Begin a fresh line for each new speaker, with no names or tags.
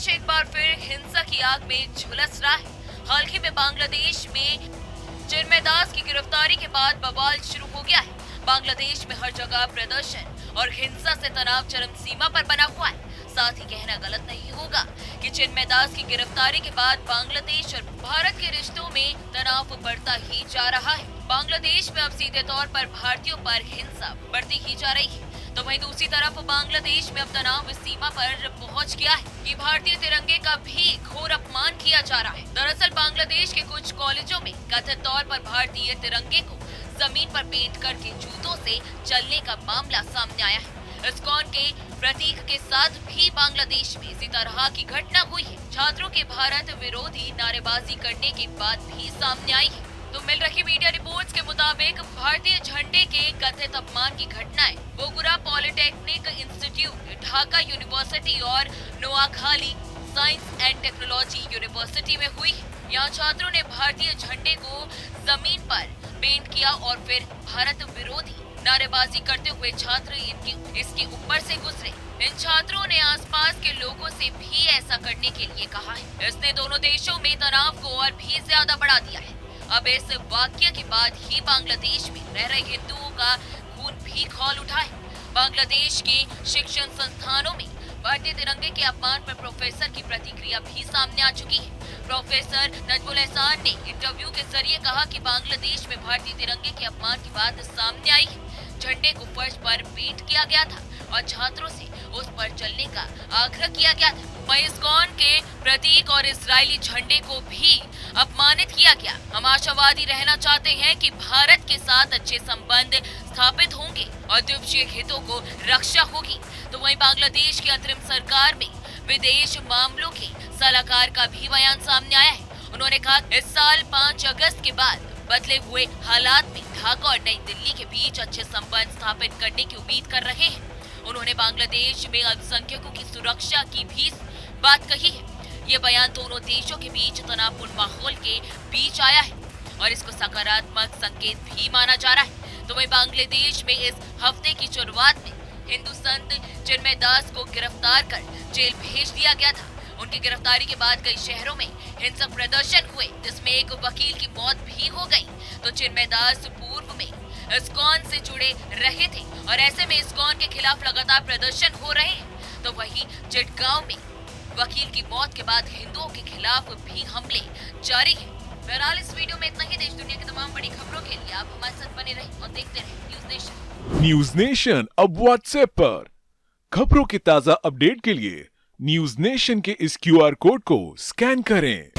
बांग्लादेश एक बार फिर हिंसा की आग में झुलस रहा है। हाल ही में बांग्लादेश में चिन्मय दास की गिरफ्तारी के बाद बवाल शुरू हो गया है। बांग्लादेश में हर जगह प्रदर्शन और हिंसा से तनाव चरम सीमा पर बना हुआ है। साथ ही कहना गलत नहीं होगा कि चिन्मय दास की गिरफ्तारी के बाद बांग्लादेश और भारत के रिश्तों में तनाव बढ़ता ही जा रहा है। बांग्लादेश में अब सीधे तौर पर भारतीयों पर हिंसा बढ़ती ही जा रही है, तो वहीं दूसरी तरफ बांग्लादेश में अब तनाव इस सीमा पर पहुंच गया है कि भारतीय तिरंगे का भी घोर अपमान किया जा रहा है। दरअसल बांग्लादेश के कुछ कॉलेजों में कथित तौर पर भारतीय तिरंगे को जमीन पर पेंट करके जूतों से चलने का मामला सामने आया है। इस्कॉन के प्रतीक के साथ भी बांग्लादेश में इसी तरह की घटना हुई है। छात्रों के भारत विरोधी नारेबाजी करने की बात भी सामने आई है। तो मिल रही मीडिया रिपोर्ट्स के मुताबिक भारतीय झंडे के कथित अपमान की घटनाएं Bogura polytechnic institute, Dhaka university और Noakhali science and technology university में हुई है। यहाँ छात्रों ने भारतीय झंडे को जमीन पर पेंट किया और फिर भारत विरोधी नारेबाजी करते हुए छात्र इसके ऊपर से गुजरे। इन छात्रों ने आसपास के लोगों से भी ऐसा करने के लिए कहा है। इसने दोनों देशों में तनाव को और भी ज्यादा बढ़ा दिया है। अब इस वाकये के बाद ही बांग्लादेश में रह रहे हिंदुओं का खून भी खौल उठा है। बांग्लादेश के शिक्षण संस्थानों में भारतीय तिरंगे के अपमान पर प्रोफेसर की प्रतिक्रिया भी सामने आ चुकी है। प्रोफेसर नजमुल एहसान ने इंटरव्यू के जरिए कहा कि बांग्लादेश में भारतीय तिरंगे के अपमान की बात सामने आई है। झंडे को फर्श पर पेंट किया गया था और छात्रों से उस पर चलने का आग्रह किया गया था। वहीं इस्कॉन के प्रतीक और इजरायली झंडे को भी अपमानित किया गया। हम आशावादी रहना चाहते हैं कि भारत के साथ अच्छे संबंध स्थापित होंगे और द्विपक्षीय हितों को रक्षा होगी। तो वहीं बांग्लादेश की अंतरिम सरकार में विदेश मामलों के सलाहकार का भी बयान सामने आया है। उन्होंने कहा इस साल 5 अगस्त के बाद बदले हुए हालात में ढाका और नई दिल्ली के बीच अच्छे संबंध स्थापित करने की उम्मीद कर रहे हैं। उन्होंने बांग्लादेश में अल्पसंख्यकों की सुरक्षा की भी बात कही है। ये बयान दोनों देशों के बीच तनावपूर्ण माहौल के बीच आया है और इसको सकारात्मक संकेत भी माना जा रहा है। तो वहीं बांग्लादेश में इस हफ्ते की शुरुआत में हिंदू संत चिन्मय दास को गिरफ्तार कर जेल भेज दिया गया था। उनकी गिरफ्तारी के बाद कई शहरों में हिंसक प्रदर्शन हुए, जिसमें एक वकील की मौत भी हो गई। तो चिन्मय दास पूर्व में इस्कॉन से जुड़े रहे थे और ऐसे में इस्कॉन के खिलाफ लगातार प्रदर्शन हो रहे हैं। तो वहीं चिटगांव में वकील की मौत के बाद हिंदुओं के खिलाफ भी हमले जारी है। बहरहाल इस वीडियो में इतना ही। देश दुनिया की तमाम बड़ी खबरों के लिए आप हमारे साथ बने रहें और देखते रहें न्यूज नेशन।
न्यूज नेशन अब व्हाट्सएप पर खबरों की ताजा अपडेट के लिए न्यूज नेशन के इस QR कोड को स्कैन करें।